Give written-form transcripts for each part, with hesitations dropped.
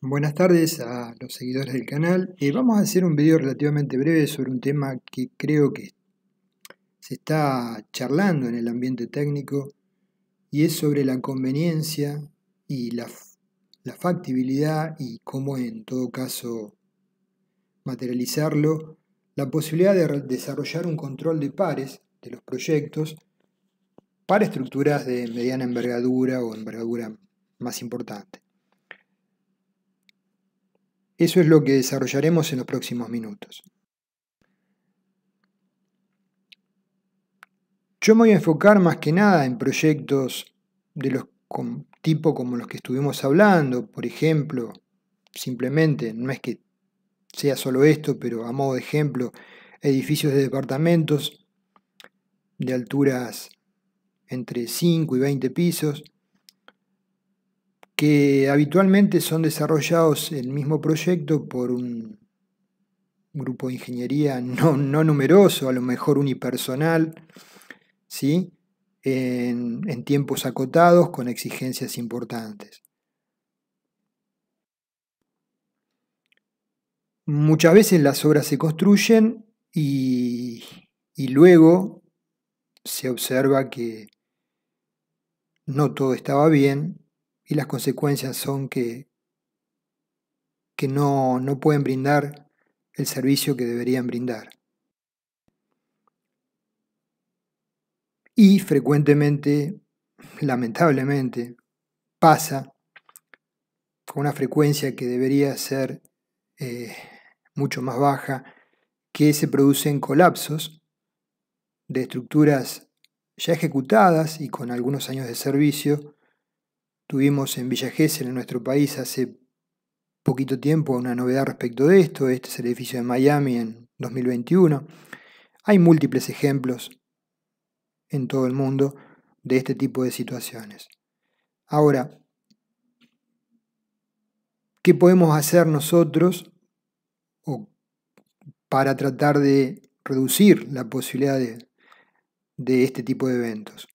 Buenas tardes a los seguidores del canal. Vamos a hacer un video relativamente breve sobre un tema que creo que se está charlando en el ambiente técnico y es sobre la conveniencia y la factibilidad y cómo en todo caso materializarlo, la posibilidad de desarrollar un control de pares de los proyectos para estructuras de mediana envergadura o envergadura más importante. Eso es lo que desarrollaremos en los próximos minutos. Yo me voy a enfocar más que nada en proyectos de los tipo como los que estuvimos hablando, por ejemplo, simplemente, no es que sea solo esto, pero a modo de ejemplo, edificios de departamentos de alturas entre 5 y 20 pisos, que habitualmente son desarrollados en el mismo proyecto por un grupo de ingeniería no numeroso, a lo mejor unipersonal, ¿sí? En tiempos acotados con exigencias importantes. Muchas veces las obras se construyen y luego se observa que no todo estaba bien y las consecuencias son que no pueden brindar el servicio que deberían brindar. Y frecuentemente, lamentablemente, pasa con una frecuencia que debería ser mucho más baja, que se producen colapsos de estructuras ya ejecutadas y con algunos años de servicio. Tuvimos en Villa Gesell, en nuestro país, hace poquito tiempo una novedad respecto de esto. Este es el edificio de Miami en 2021. Hay múltiples ejemplos en todo el mundo de este tipo de situaciones. Ahora, ¿qué podemos hacer nosotros para tratar de reducir la posibilidad de este tipo de eventos?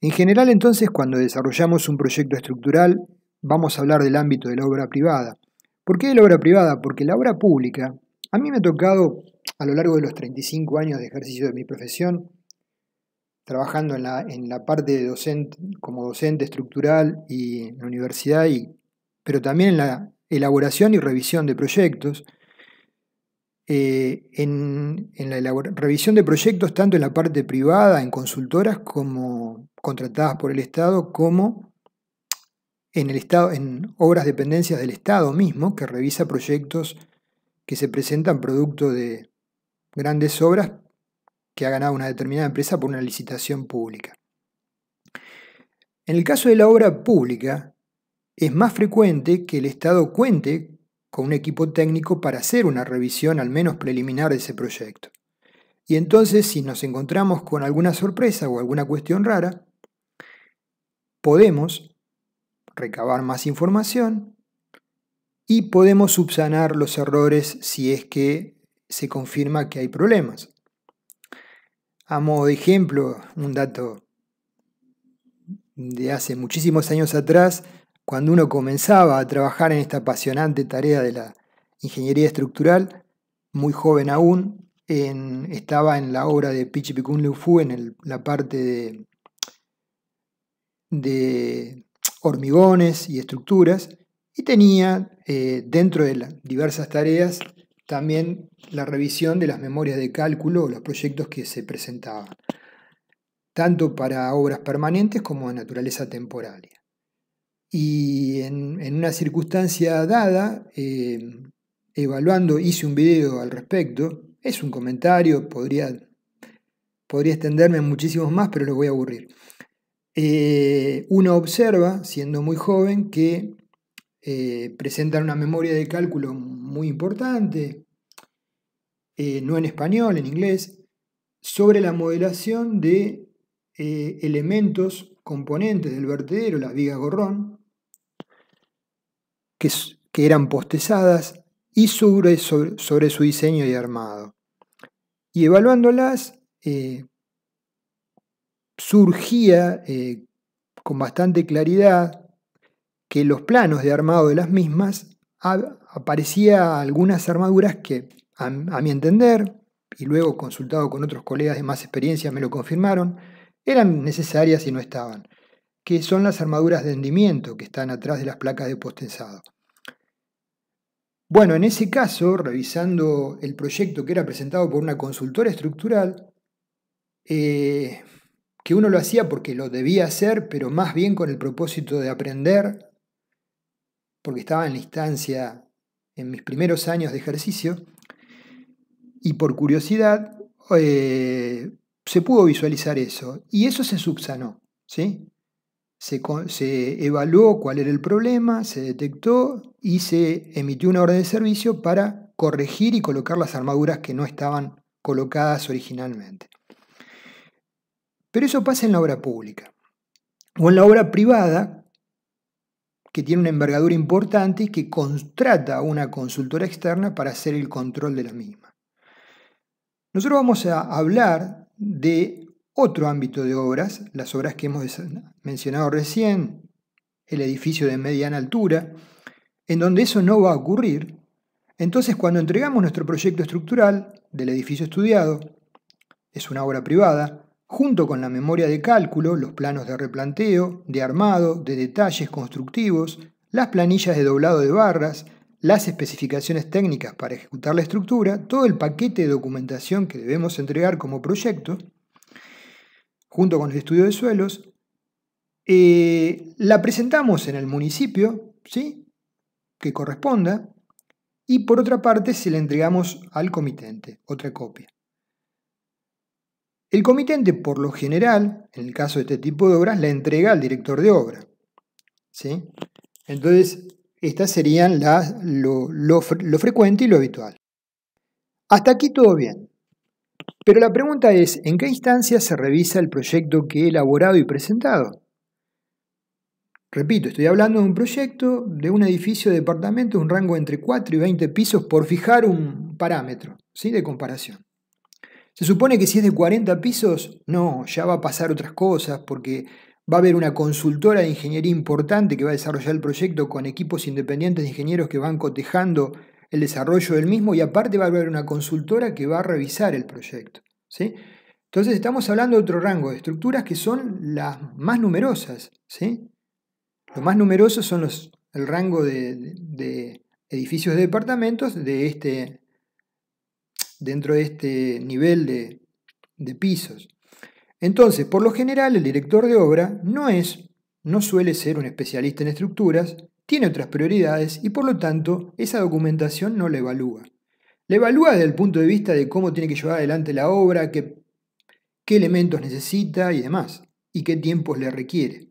En general, entonces, cuando desarrollamos un proyecto estructural, vamos a hablar del ámbito de la obra privada. ¿Por qué de la obra privada? Porque la obra pública, a mí me ha tocado, a lo largo de los 35 años de ejercicio de mi profesión, trabajando en la parte de como docente estructural y en la universidad, pero también en la elaboración y revisión de proyectos, en la revisión de proyectos tanto en la parte privada, en consultoras como contratadas por el Estado, como en el Estado, en obras dependencias del Estado mismo, que revisa proyectos que se presentan producto de grandes obras que ha ganado una determinada empresa por una licitación pública. En el caso de la obra pública, es más frecuente que el Estado cuente con un equipo técnico para hacer una revisión al menos preliminar de ese proyecto. Y entonces, si nos encontramos con alguna sorpresa o alguna cuestión rara, podemos recabar más información y podemos subsanar los errores si es que se confirma que hay problemas. A modo de ejemplo, un dato de hace muchísimos años atrás, cuando uno comenzaba a trabajar en esta apasionante tarea de la ingeniería estructural, muy joven aún, estaba en la obra de Pichipicún Liu Fu en la parte de hormigones y estructuras, y tenía dentro de las diversas tareas también la revisión de las memorias de cálculo o los proyectos que se presentaban, tanto para obras permanentes como de naturaleza temporaria. Y en una circunstancia dada, evaluando, hice un video al respecto. Es un comentario, podría extenderme en muchísimos más, pero lo voy a aburrir. Uno observa, siendo muy joven, que presentan una memoria de cálculo muy importante, no en español, en inglés, sobre la modelación de elementos componentes del vertedero, las vigas gorrón, que eran postezadas, y sobre su diseño y armado. Y evaluándolas, surgía con bastante claridad que los planos de armado de las mismas aparecía algunas armaduras que, a mi entender, y luego consultado con otros colegas de más experiencia me lo confirmaron, eran necesarias y no estaban, que son las armaduras de hendimiento que están atrás de las placas de postensado. Bueno, en ese caso, revisando el proyecto que era presentado por una consultora estructural, que uno lo hacía porque lo debía hacer, pero más bien con el propósito de aprender, porque estaba en la instancia en mis primeros años de ejercicio, y por curiosidad se pudo visualizar eso, y eso se subsanó, ¿sí? Se evaluó cuál era el problema, se detectó y se emitió una orden de servicio para corregir y colocar las armaduras que no estaban colocadas originalmente. Pero eso pasa en la obra pública. O en la obra privada, que tiene una envergadura importante y que contrata a una consultora externa para hacer el control de la misma. Nosotros vamos a hablar de otro ámbito de obras, las obras que hemos mencionado recién, el edificio de mediana altura, en donde eso no va a ocurrir. Entonces, cuando entregamos nuestro proyecto estructural del edificio estudiado, es una obra privada, junto con la memoria de cálculo, los planos de replanteo, de armado, de detalles constructivos, las planillas de doblado de barras, las especificaciones técnicas para ejecutar la estructura, todo el paquete de documentación que debemos entregar como proyecto, junto con el estudio de suelos, la presentamos en el municipio, ¿sí?, que corresponda, y por otra parte se la entregamos al comitente, otra copia. El comitente, por lo general, en el caso de este tipo de obras, la entrega al director de obra, ¿sí? Entonces, estas serían lo frecuente y lo habitual. Hasta aquí todo bien. Pero la pregunta es, ¿en qué instancia se revisa el proyecto que he elaborado y presentado? Repito, estoy hablando de un proyecto de un edificio de departamento, un rango entre 4 y 20 pisos, por fijar un parámetro, ¿sí?, de comparación. Se supone que si es de 40 pisos, no, ya va a pasar otras cosas, porque va a haber una consultora de ingeniería importante que va a desarrollar el proyecto con equipos independientes de ingenieros que van cotejando el desarrollo del mismo, y aparte va a haber una consultora que va a revisar el proyecto, ¿sí? Entonces estamos hablando de otro rango de estructuras que son las más numerosas, ¿sí? Los más numerosos son el rango de edificios de departamentos dentro de este nivel de pisos. Entonces, por lo general, el director de obra no suele ser un especialista en estructuras, tiene otras prioridades y por lo tanto esa documentación no la evalúa. La evalúa desde el punto de vista de cómo tiene que llevar adelante la obra, qué elementos necesita y demás, y qué tiempos le requiere.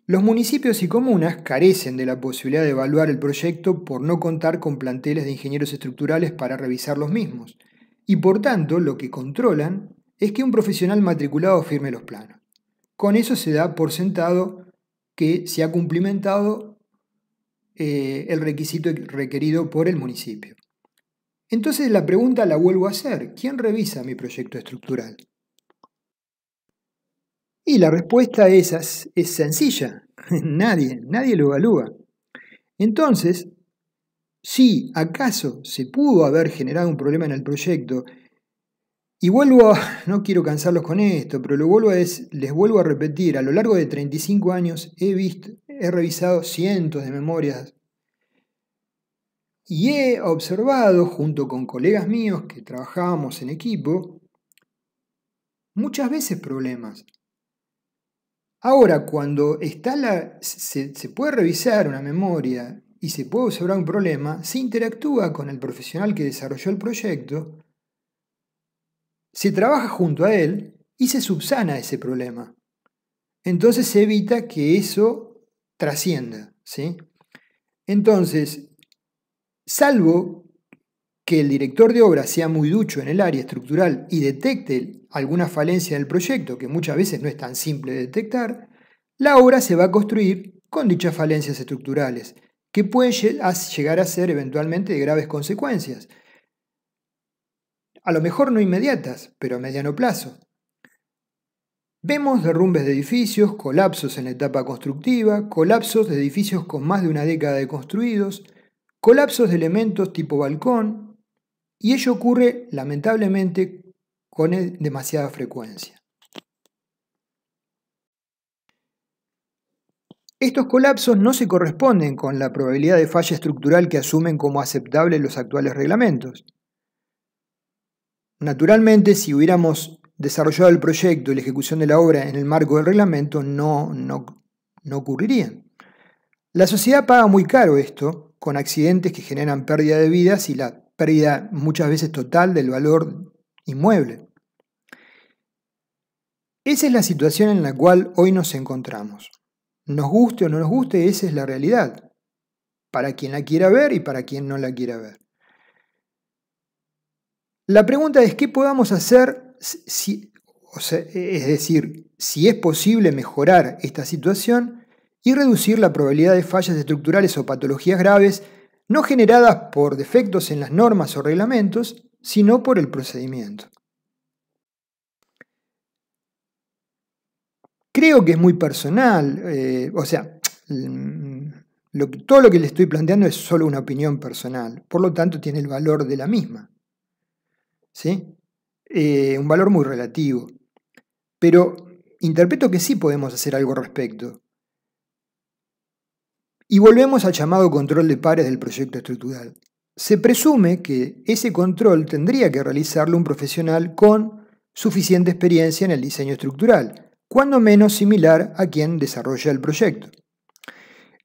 Los municipios y comunas carecen de la posibilidad de evaluar el proyecto por no contar con planteles de ingenieros estructurales para revisar los mismos, y por tanto lo que controlan es que un profesional matriculado firme los planos. Con eso se da por sentado que se ha cumplimentado el requisito requerido por el municipio. Entonces la pregunta la vuelvo a hacer: ¿quién revisa mi proyecto estructural? Y la respuesta es sencilla: nadie lo evalúa. Entonces, si acaso se pudo haber generado un problema en el proyecto, y no quiero cansarlos con esto, pero les vuelvo a repetir, a lo largo de 35 años he revisado cientos de memorias y he observado, junto con colegas míos que trabajábamos en equipo, muchas veces problemas. Ahora, cuando se puede revisar una memoria y se puede observar un problema, se interactúa con el profesional que desarrolló el proyecto, se trabaja junto a él y se subsana ese problema. Entonces se evita que eso trascienda, ¿sí? Entonces, salvo que el director de obra sea muy ducho en el área estructural y detecte alguna falencia del proyecto, que muchas veces no es tan simple de detectar, la obra se va a construir con dichas falencias estructurales, que pueden llegar a ser eventualmente de graves consecuencias. A lo mejor no inmediatas, pero a mediano plazo. Vemos derrumbes de edificios, colapsos en la etapa constructiva, colapsos de edificios con más de una década de construidos, colapsos de elementos tipo balcón, y ello ocurre lamentablemente con demasiada frecuencia. Estos colapsos no se corresponden con la probabilidad de falla estructural que asumen como aceptable los actuales reglamentos. Naturalmente, si hubiéramos desarrollado el proyecto y la ejecución de la obra en el marco del reglamento, no ocurrirían. La sociedad paga muy caro esto, con accidentes que generan pérdida de vidas y la pérdida muchas veces total del valor inmueble. Esa es la situación en la cual hoy nos encontramos. Nos guste o no nos guste, esa es la realidad, para quien la quiera ver y para quien no la quiera ver. La pregunta es, ¿qué podamos hacer si es posible mejorar esta situación y reducir la probabilidad de fallas estructurales o patologías graves no generadas por defectos en las normas o reglamentos, sino por el procedimiento? Creo que es muy personal, todo lo que le estoy planteando es solo una opinión personal, por lo tanto tiene el valor de la misma, ¿sí? Un valor muy relativo, pero interpreto que sí podemos hacer algo al respecto. Y volvemos al llamado control de pares del proyecto estructural. Se presume que ese control tendría que realizarlo un profesional con suficiente experiencia en el diseño estructural, cuando menos similar a quien desarrolla el proyecto.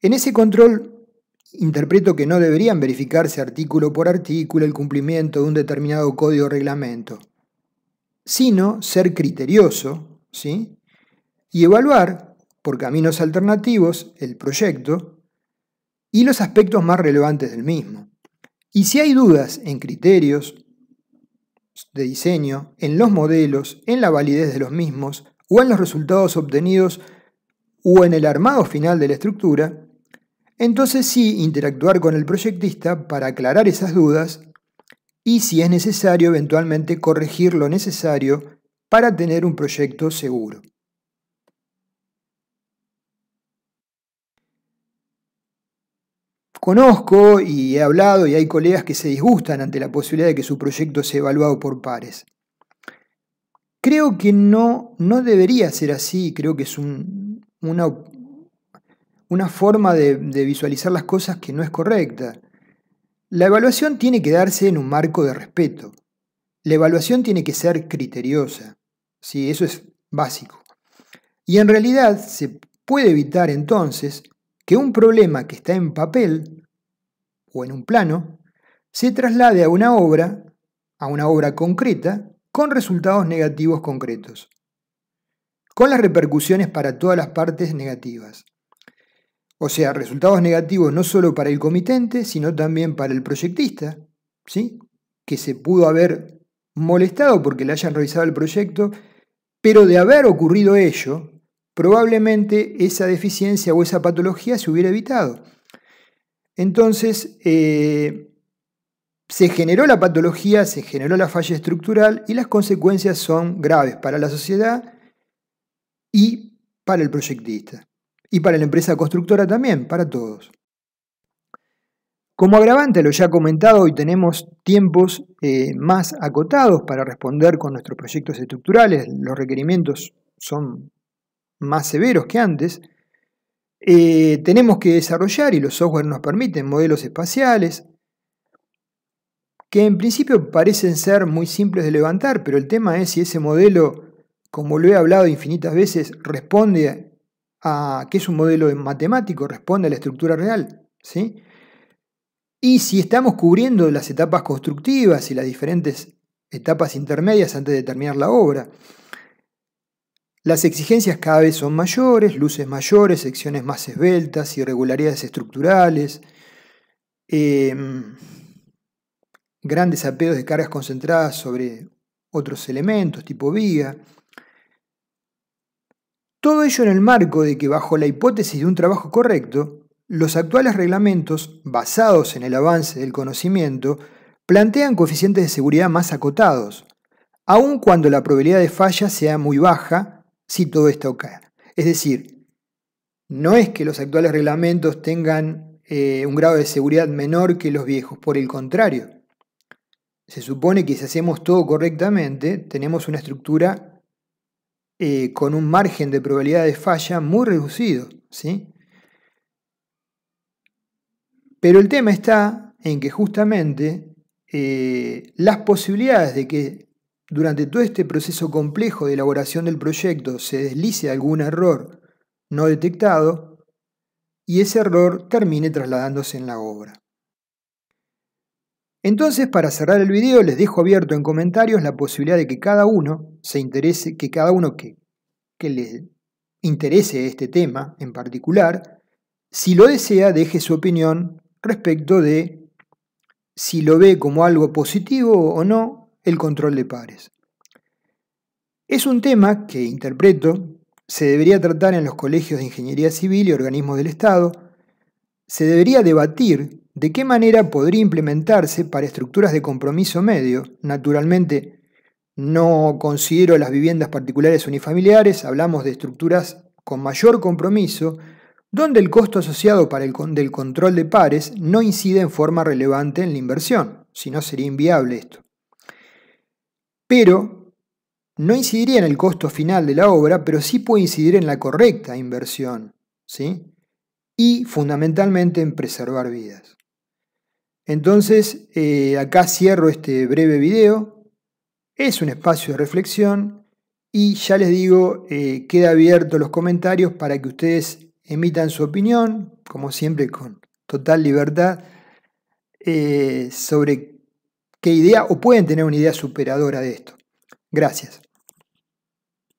En ese control interpreto que no deberían verificarse artículo por artículo el cumplimiento de un determinado código o reglamento, sino ser criterioso, ¿sí? Y evaluar por caminos alternativos el proyecto y los aspectos más relevantes del mismo. Y si hay dudas en criterios de diseño, en los modelos, en la validez de los mismos, o en los resultados obtenidos o en el armado final de la estructura, entonces sí interactuar con el proyectista para aclarar esas dudas y, si es necesario, eventualmente corregir lo necesario para tener un proyecto seguro. Conozco y he hablado y hay colegas que se disgustan ante la posibilidad de que su proyecto sea evaluado por pares. Creo que no debería ser así, creo que es una forma de visualizar las cosas que no es correcta. La evaluación tiene que darse en un marco de respeto. La evaluación tiene que ser criteriosa, ¿sí? Eso es básico. Y en realidad se puede evitar entonces que un problema que está en papel o en un plano se traslade a una obra concreta, con resultados negativos concretos, con las repercusiones para todas las partes negativas. O sea, resultados negativos no solo para el comitente, sino también para el proyectista, ¿sí? Que se pudo haber molestado porque le hayan revisado el proyecto, pero de haber ocurrido ello, probablemente esa deficiencia o esa patología se hubiera evitado. Entonces, se generó la patología, se generó la falla estructural y las consecuencias son graves para la sociedad y para el proyectista. Y para la empresa constructora también, para todos. Como agravante a lo ya comentado, hoy tenemos tiempos más acotados para responder con nuestros proyectos estructurales. Los requerimientos son más severos que antes. Tenemos que desarrollar, y los software nos permiten, modelos espaciales, que en principio parecen ser muy simples de levantar, pero el tema es si ese modelo, como lo he hablado infinitas veces, responde a que es un modelo matemático, responde a la estructura real, ¿sí? Y si estamos cubriendo las etapas constructivas y las diferentes etapas intermedias antes de terminar la obra. Las exigencias cada vez son mayores, luces mayores, secciones más esbeltas, irregularidades estructurales, grandes apeos de cargas concentradas sobre otros elementos tipo viga. Todo ello en el marco de que, bajo la hipótesis de un trabajo correcto, los actuales reglamentos, basados en el avance del conocimiento, plantean coeficientes de seguridad más acotados, aun cuando la probabilidad de falla sea muy baja si todo está ok. Es decir, no es que los actuales reglamentos tengan un grado de seguridad menor que los viejos, por el contrario. Se supone que si hacemos todo correctamente, tenemos una estructura con un margen de probabilidad de falla muy reducido, ¿sí? Pero el tema está en que justamente las posibilidades de que durante todo este proceso complejo de elaboración del proyecto se deslice algún error no detectado y ese error termine trasladándose en la obra. Entonces, para cerrar el video, les dejo abierto en comentarios la posibilidad de que cada uno se interese, que le interese este tema en particular, si lo desea, deje su opinión respecto de si lo ve como algo positivo o no el control de pares. Es un tema que, interpreto, se debería tratar en los colegios de ingeniería civil y organismos del Estado. Se debería debatir de qué manera podría implementarse para estructuras de compromiso medio. Naturalmente, no considero las viviendas particulares unifamiliares, hablamos de estructuras con mayor compromiso, donde el costo asociado del control de pares no incide en forma relevante en la inversión, si no sería inviable esto. Pero no incidiría en el costo final de la obra, pero sí puede incidir en la correcta inversión, ¿sí? Y fundamentalmente en preservar vidas. Entonces, acá cierro este breve video. Es un espacio de reflexión y ya les digo, queda abierto los comentarios para que ustedes emitan su opinión, como siempre con total libertad, sobre qué idea, o pueden tener una idea superadora de esto. Gracias.